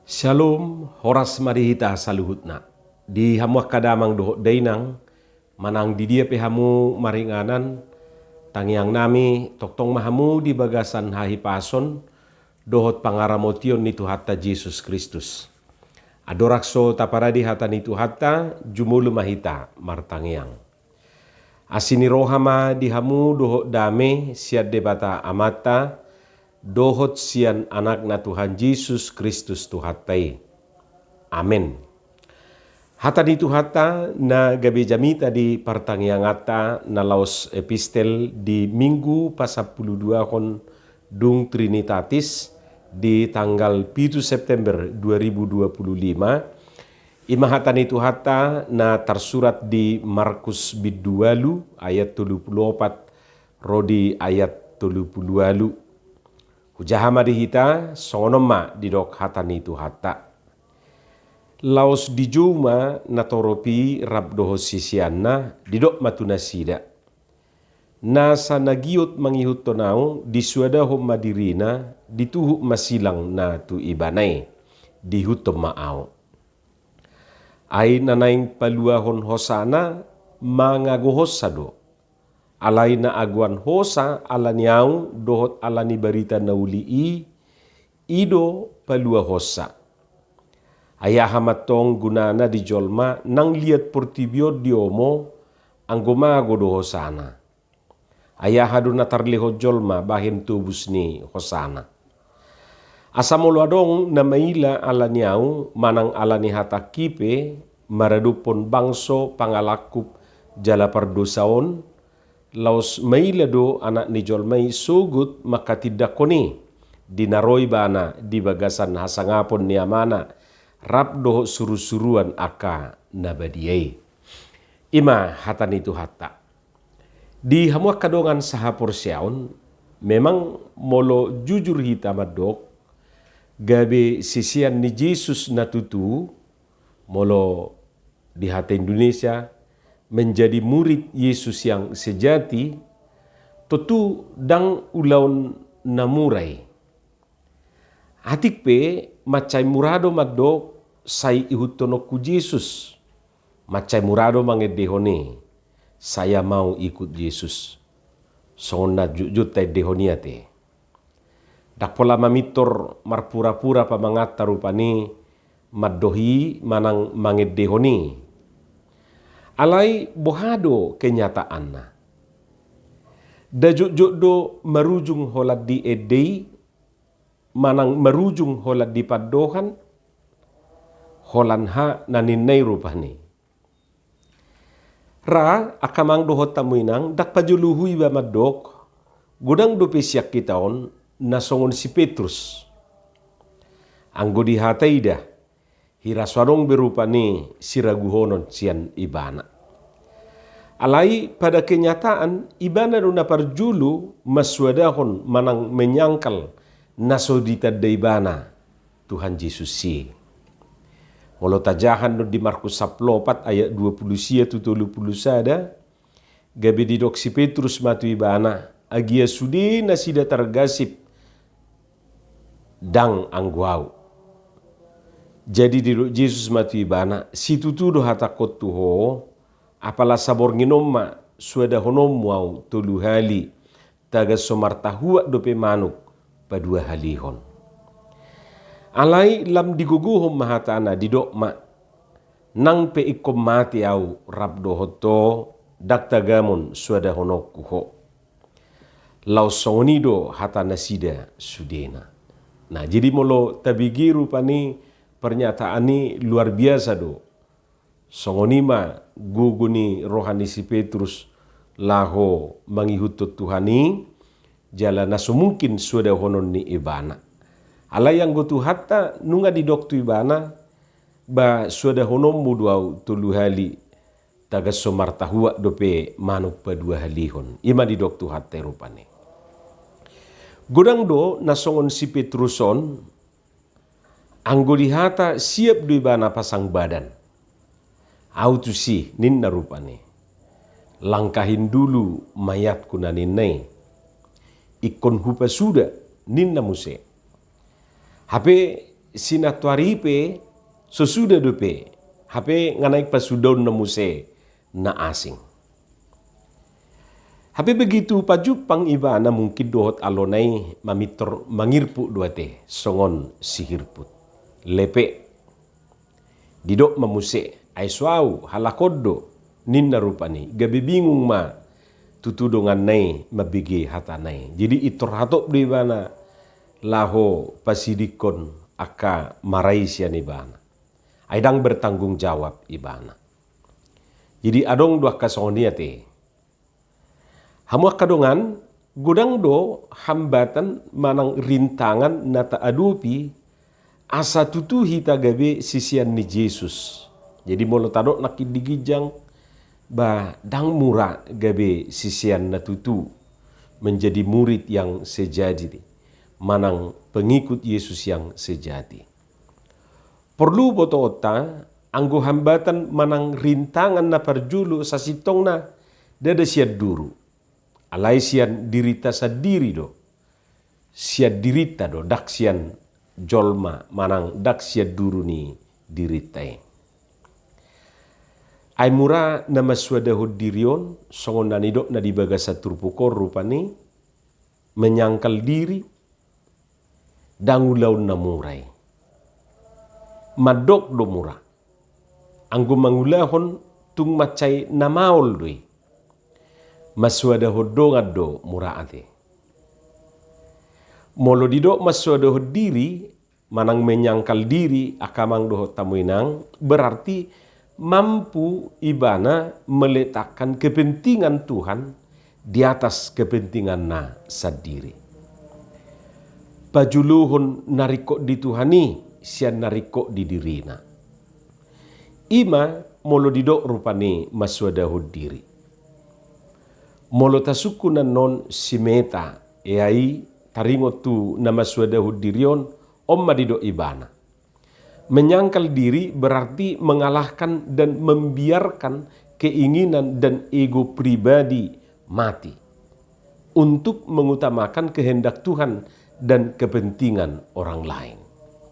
Shalom, horas marihita saluhutna. Di hamuak kadamang dohot dainang, manang di dia pehamu maringanan, tangiang nami toktong mahamu di bagasan hahi pason, dohot pangaramotion ni Tuhatta Yesus Kristus. Adorakso taparadi hata ni Tuhatta, jumulu mahita martangiang. Asini rohama di hamu dohot dame siad debata amata, dohot sian anak na Tuhan Yesus Kristus Tuhatai. Amin. Hata di Tuhata na gabi jamita di partangiangata na laos epistel di Minggu pasapuluh 2 kon dung Trinitatis di tanggal 7 September 2025. Imahatan itu hata na tersurat di Markus bidualu ayat 34 rodi ayat 32. Hujahama dihita sonoma didok hatan itu hata. Laos di juma natoropi rabdoho sisianna didok matunasida. Nasa nagiot mangihut tonau disuadaho madirina dituhuk masilang na tu ibanay dihutom maau. Ay nanaing paluahon hosana mangagohos sado. Alay na aguan hosa alaniau dohot alani barita naulii ido palua hosa. Ayahamatong gunana di jolma nang liat portibio diomo anggomago do hosana. Ayahado na tarliho jolma bahin tubus ni hosana. Asamolo na maila alaniau manang alani hata kipe maradupon bangso pangalakup jala pardosaon. Laos maila do anak ni jolmai sugut makatidakoni dinaroi bana di bagasan hasangapon ni amana rap do suru-suruan aka nabadiai. Ima hatan itu hata. Di hamuak kadongan sahapor siaon memang molo jujur hita madok gabe sisian ni Yesus natutu molo di hati Indonesia menjadi murid Yesus yang sejati, tentu dang ulaun namurai. Atik pe macai murado madok sai ihutono ku Yesus. Macai murado mangedehone saya mau ikut Yesus. Sona jujut tay dehoniate. Dak pola mamitor marpura-pura pamangata rupani madohi manang mangedehoni. Alai bohado kenyataanna. Dajuk do merujung holat di edei, manang merujung holat di padohan, holan ha naninay rupani. Ra akamang dohot tamuinang dak pajuluhui ba madok, gudang do pesyak kitaon nasongon si Petrus. Anggo di hataida. Hiraswarong berupani siraguhonon sian ibana. Alai pada kenyataan ibana nuna parjulu maswadahon manang menyangkal nasodita daibana Tuhan Yesus si. Molo tajahan di Markus 4 ayat 20 sia tutulu sada gabe didok si Petrus matu ibana agia sudi nasida tergasip dang angguau. Jadi di Yesus matu ibana si tutudo hatakot tuho apala sabor nginoma suada honom mau tulu hali taga somartahua dope manuk padua halihon. Alai lam diguguhom mahatana didokma nang pe ikom mati au rabdo hoto dak tagamon suada honok kuho. Lau songonido hatana sida sudena. Nah jadi molo tabigiru pani pernyataan ini luar biasa do. Songonima guguni rohani si Petrus laho mangihutut Tuhani jala naso mungkin sudah honon ni ibana. Alai yang gotu hatta nunga di doktu ibana ba sudah honom muduau tulu hali taga somartahua dope manuk padua halihon. Ima di doktu hatta rupane. Godang do nasongon si Petruson anggo dihata siap du ibana pasang badan. Autu si ninna rupane. Langkahin dulu mayat kuna ninnai. Ikon hupa suda ninna muse. Hape sinatuaripe sesudah dope hape nganaik pasudon na muse na asing. Hape begitu pajuk pang iba na mungkin dohot alonai mamitor mangirpu duate songon sihirput. Lepe didok mamuse ay suau halakodo ninna rupani gabi bingung ma tutudongan nai mabigi hatanai. Jadi itor hatop di bana laho pasidikon aka marai sian ibana. Aidang bertanggung jawab ibana. Jadi adong dua kasonia te. Hamuak kadongan gudang do hambatan manang rintangan nata adupi asa tutu hita gabe sisian ni Yesus. Jadi molo tadok nakid digijang ba dang mura gabe sisian na tutu menjadi murid yang sejati, manang pengikut Yesus yang sejati. Perlu botota anggo hambatan manang rintangan na parjulu sasitong na dada siad duru. Alai sian dirita sadiri do. Siad dirita do dak sian jolma manang dak siad duru ni diritai. Ai mura nama suadahud dirion songon nanidok na dibaga saturpukor rupani menyangkal diri dangulau na murai. Madok do mura. Anggo mangulahon tung macai namaol doi. Maswadahud do ngado mura ate. Molo didok maswadahud diri manang menyangkal diri akamang dohot tamuinang berarti mampu ibana meletakkan kepentingan Tuhan di atas kepentingan na sendiri. Pajuluhun nariko di Tuhani sian nariko di dirina. Ima molo didok rupani maswadahud diri. Molo tasukunan non simeta eai taringo tu nama maswadahud dirion omma didok ibana. Menyangkal diri berarti mengalahkan dan membiarkan keinginan dan ego pribadi mati untuk mengutamakan kehendak Tuhan dan kepentingan orang lain.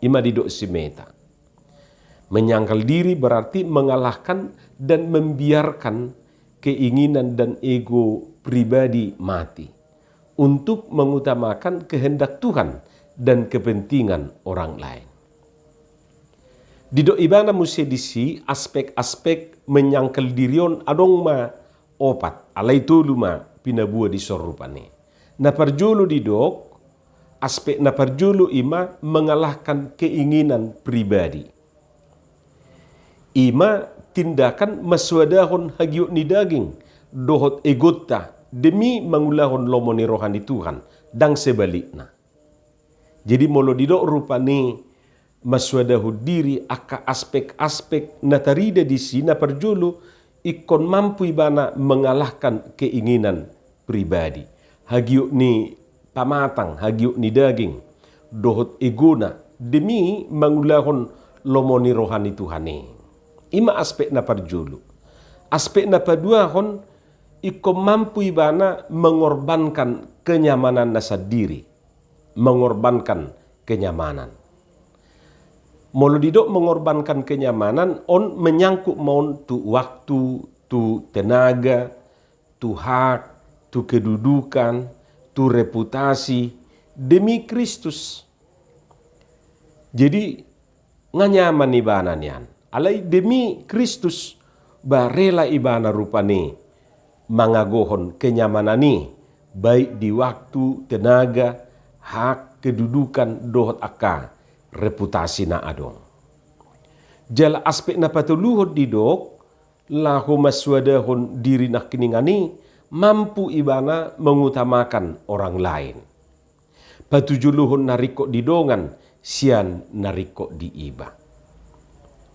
Ima didok simeta. Menyangkal diri berarti mengalahkan dan membiarkan keinginan dan ego pribadi mati untuk mengutamakan kehendak Tuhan dan kepentingan orang lain. Didok ibana musedisi aspek-aspek menyangkal dirion adong ma opat alai tulu ma pinabua di sorupane. Na parjulu didok aspek na parjulu ima mengalahkan keinginan pribadi. Ima tindakan maswadahon hagiuk ni daging dohot egota demi mangulahon lomoni rohani Tuhan dan sebaliknya. Jadi molo didok rupani maswadahud diri aka aspek-aspek natarida di sini perjulu ikon mampu ibana mengalahkan keinginan pribadi. Hagiuk ni pamatang, hagiuk ni daging dohot egona demi mangulahon lomoni rohani Tuhani. Ima aspek na parjulu. Aspek na padua hon iko mampu ibana mengorbankan kenyamanan nasa diri. Mengorbankan kenyamanan. Molo didok mengorbankan kenyamanan on menyangkut maun tu waktu, tu tenaga, tu hak, tu kedudukan, tu reputasi demi Kristus. Jadi nganyaman ibana nian. Alai demi Kristus barela ibana rupani mangagohon kenyamanani baik di waktu, tenaga, hak, kedudukan dohot aka reputasi na adong. Jala aspek na patuluhod didok lahu maswadahon diri nak kiningani mampu ibana mengutamakan orang lain. Patujuluhon nariko didongan sian nariko di iba.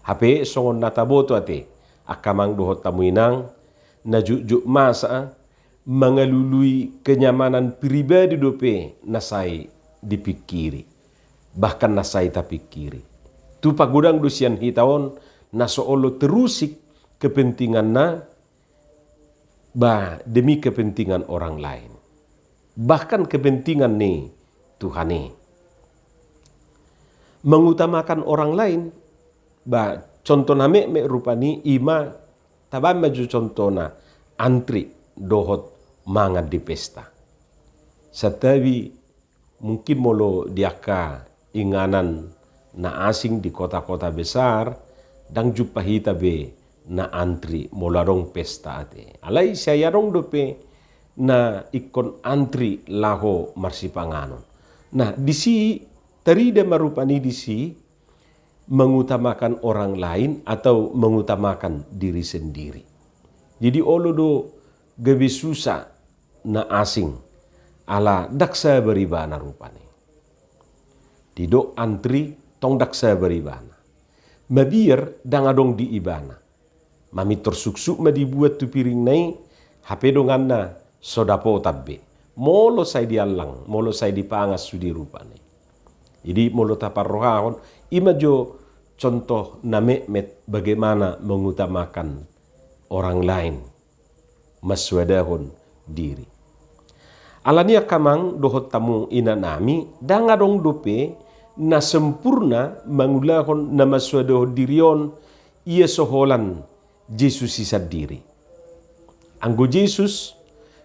Hape songon nataboto ate akamang dohot tamuinang najujuk masa mengalului kenyamanan pribadi dope nasai dipikiri bahkan nasai tapikiri tu pagudang dusian hitawon nasoolo terusik kepentingan na ba demi kepentingan orang lain bahkan kepentingan ni Tuhani. mengutamakan orang lain. Contoh name rupani ima tabam maju contohna antri dohot mangan di pesta. Setawi mungkin molo diaka inganan na asing di kota-kota besar dan jumpa hita be na antri molarong pesta ate. Alai saya rong dope na ikon antri laho marsipanganon. Nah disi terida marupani disi mengutamakan orang lain atau mengutamakan diri sendiri. Jadi olodo gabe susah na asing ala daksa beribana rupani. Dido antri tong daksa beribana. Mabir dang adong di ibana. Mami tersuksuk ma dibuat tu piring nai hape dongan na sodapo tabbe. Molo say dialang, molo say dipangas sudi rupani. Jadi molo taparrohahon imajo contoh name bagaimana mengutamakan orang lain maswadahon diri. Alania kamang dohot tamu ina nami dangadong dope na sempurna mangulahon na maswadahon dirion ia soholan Jesus sisa diri. Anggo Jesus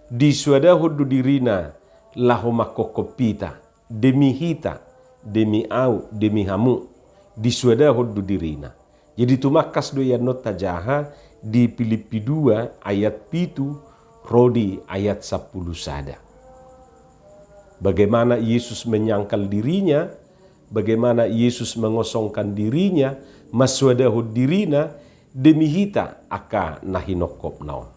diswadahon do dirina laho makokopita demi hita demi au demi hamu diswadahon do dirina. Jadi tumakas do yanot tajaha di Filipi 2 ayat 7 Rodi ayat 10 sada. Bagaimana Yesus menyangkal dirinya, bagaimana Yesus mengosongkan dirinya, maswadahon dirina demi hita aka nahinokop naon.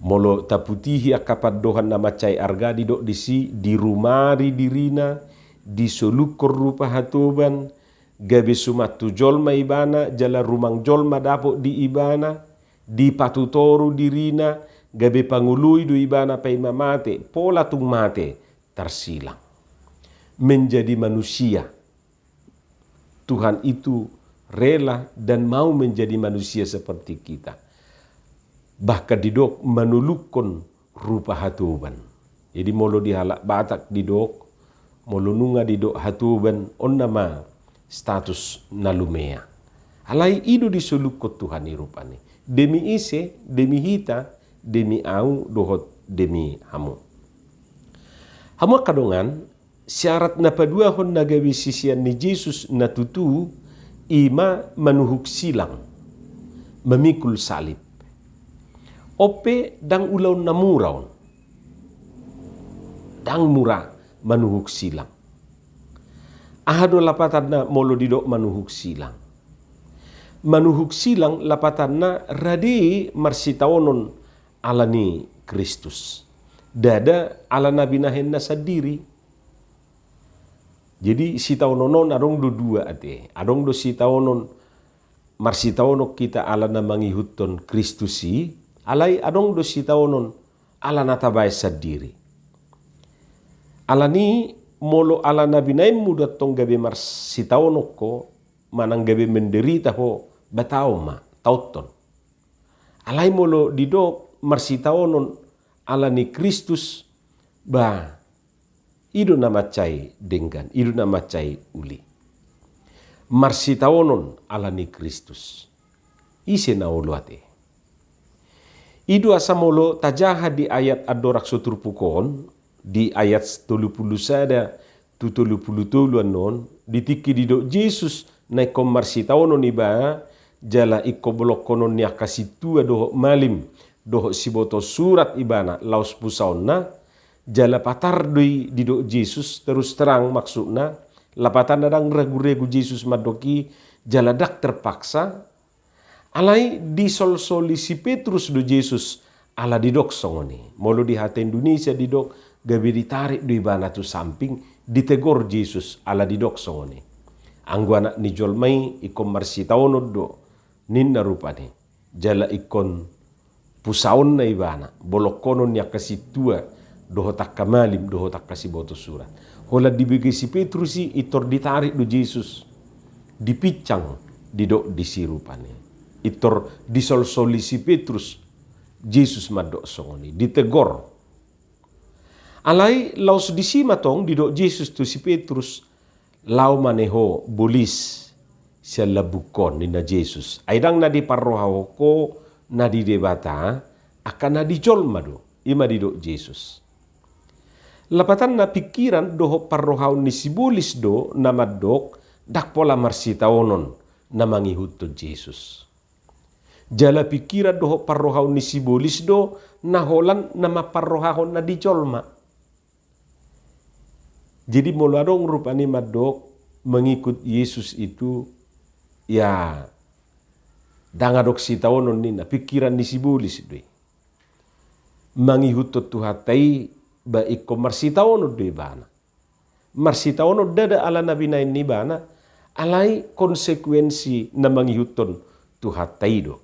Molo taputihi akapat dohan nama cai arga didok disi dirumari dirina, disolukor rupa hatoban, gabe sumatu jolma ibana, jala rumang jolma dapok di ibana, di patutoru dirina, gabe pangului du ibana pa imamate, pola tung mate, tersilang. Menjadi manusia. Tuhan itu rela dan mau menjadi manusia seperti kita. Bahkan didok manulukon rupa hatuban. Jadi molo dihalak batak didok, molo nunga didok hatuban on nama status nalumea. Alai idu disulukot Tuhan irupani. Demi ise, demi hita, demi au dohot demi hamu. Hamu kadongan syarat na padua hon nagawi sisian ni Jesus na tutu ima manuhuk silang memikul salib. Ope dang ulaw na muraw. Dang mura manuhuk silang. Ahado lapatan na molo didok manuhuk silang. Manuhuk silang lapatan na radi marsitawonon alani Kristus. Dada ala nabi nahen na sadiri. Jadi sitawonon adong do dua ate. Adong do sitawonon marsitawonok kita ala na mangihuton Kristusi. Alai adong do sitawonon ala natabay sadiri. Alani molo ala nabi nahen muda tong gabe marsitawonok ko manang gabe menderita ho batao ma tauton. Alai molo didok marsitawonon ala ni Kristus ba ido na macai denggan, ido na macai uli. Marsitawonon ala ni Kristus. Ise na uluate. Ido asamolo tajaha di ayat adorak soturpukon di ayat 30 sada tu 30 anon ditiki didok Jesus na ikom marsitawonon iba jala iko blok konon niya kasitua doho malim doho siboto surat ibana laus pusaonna jala patar doi didok Jesus terus terang maksudna lapatan nadang ragu-ragu Jesus madoki jala dak terpaksa alai disol-soli si Petrus do Jesus ala didok songoni molo di hati Indonesia didok gabe ditarik do ibana tu samping ditegor Jesus ala didok songoni anggo anak ni jolmai ikom marsitawono do ninna rupane jala ikon pusaon na ibana bolok konon ya kasitua doho tak kamalim doho tak kasiboto surat hola dibagi si Petrusi itor ditarik do Jesus dipicang didok disirupane itor disol-soli si Petrus Jesus madok songoni ditegor alai laus disimatong didok Jesus tu si Petrus lau maneho bolis siya labukon ni na Jesus. Aidang na di parrohaw ko na di debata akan na di jolma do ima di do Jesus. Lapatan na pikiran doho parrohaw ni sibulis do na madok dak pola marsitaonon na mangihut to Jesus. Jala pikiran doho parrohaw ni sibulis do na holan na maparrohahon na di jolma. Jadi muladong rupani madok mengikut Yesus itu ya dangadok sitaonon nina pikiran ni sibulis do. Mangihut to tuhatai ba iko marsitaono do bana. Marsitaono dada ala nabi na ini bana alai konsekuensi na mangihuton tuhatai do.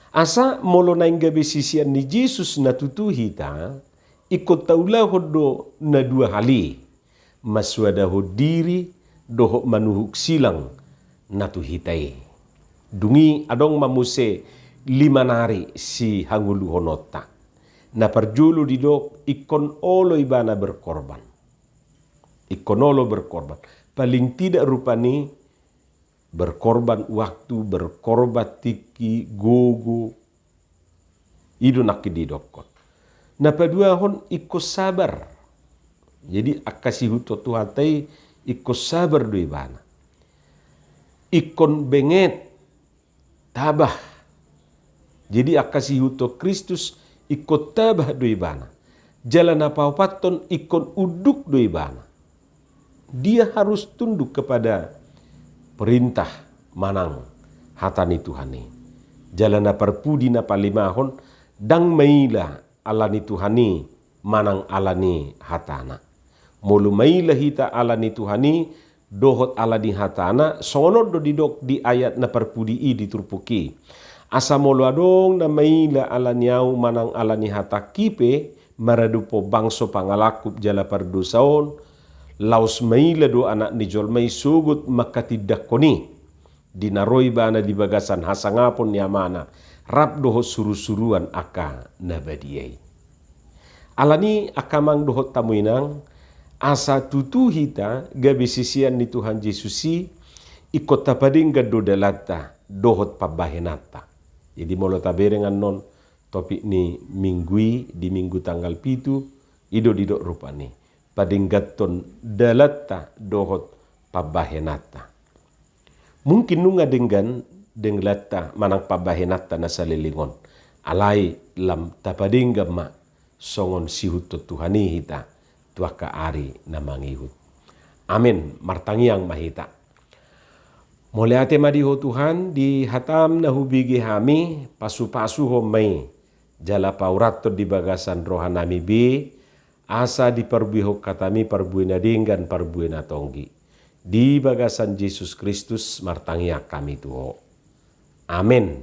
Asa molo na gabi sisian ni Jesus na tutuhita ikut taulah hodo na dua hali maswada hodiri doho manuhuk silang na tuhitai. Dungi adong mamuse 5 nari si hangulu honota. Na perjulu didok ikon olo ibana berkorban. Ikon olo berkorban. Paling tidak rupani berkorban waktu, berkorban tiki, gogo. Idu nak didokon. Na padua hon ikut sabar. Jadi akasi huto tuhatai ikut sabar do ibana. Ikon benget tabah. Jadi akasi huto Kristus ikut tabah do ibana. Jalan apa paton ikon uduk do ibana. Dia harus tunduk kepada perintah manang hatani Tuhani. Jalana perpudi na palimahon dang maila alani Tuhani manang alani hatana. Mulu maila hita alani Tuhani dohot alani hatana sono do didok di ayat na perpudi i diturpuki. Asa mulu adong na maila alaniau manang alani hata kipe maradupo bangso pangalakup jala pardosaon laus maila do anak ni jolmai sugut makatidak koni dinaroi bana di bagasan hasangapon yamana rap doho suru-suruan aka nabadiai. Alani akamang doho tamuinang asa tutu hita gabi sisian ni Tuhan Yesusi ikut tapading gado dalata dohot pabahenata. Jadi molo taberengan non topik ni minggui di minggu tanggal pitu ido didok rupani. Padinggaton dalata dohot pabahenata. Mungkin nunga dengan denglata manang pabahenata na salilingon. Alai lam tapadingga ma songon sihuto Tuhani hita tuaka ari na mangihut. Amin martangiang mahita. Moliate madiho Tuhan di hatam na hubigi hami pasu-pasu homai jala paurato di bagasan rohanami bi asa di perbuihok katami perbuina dinggan perbuina tonggi. Di bagasan Yesus Kristus martangia kami tuho. Amin.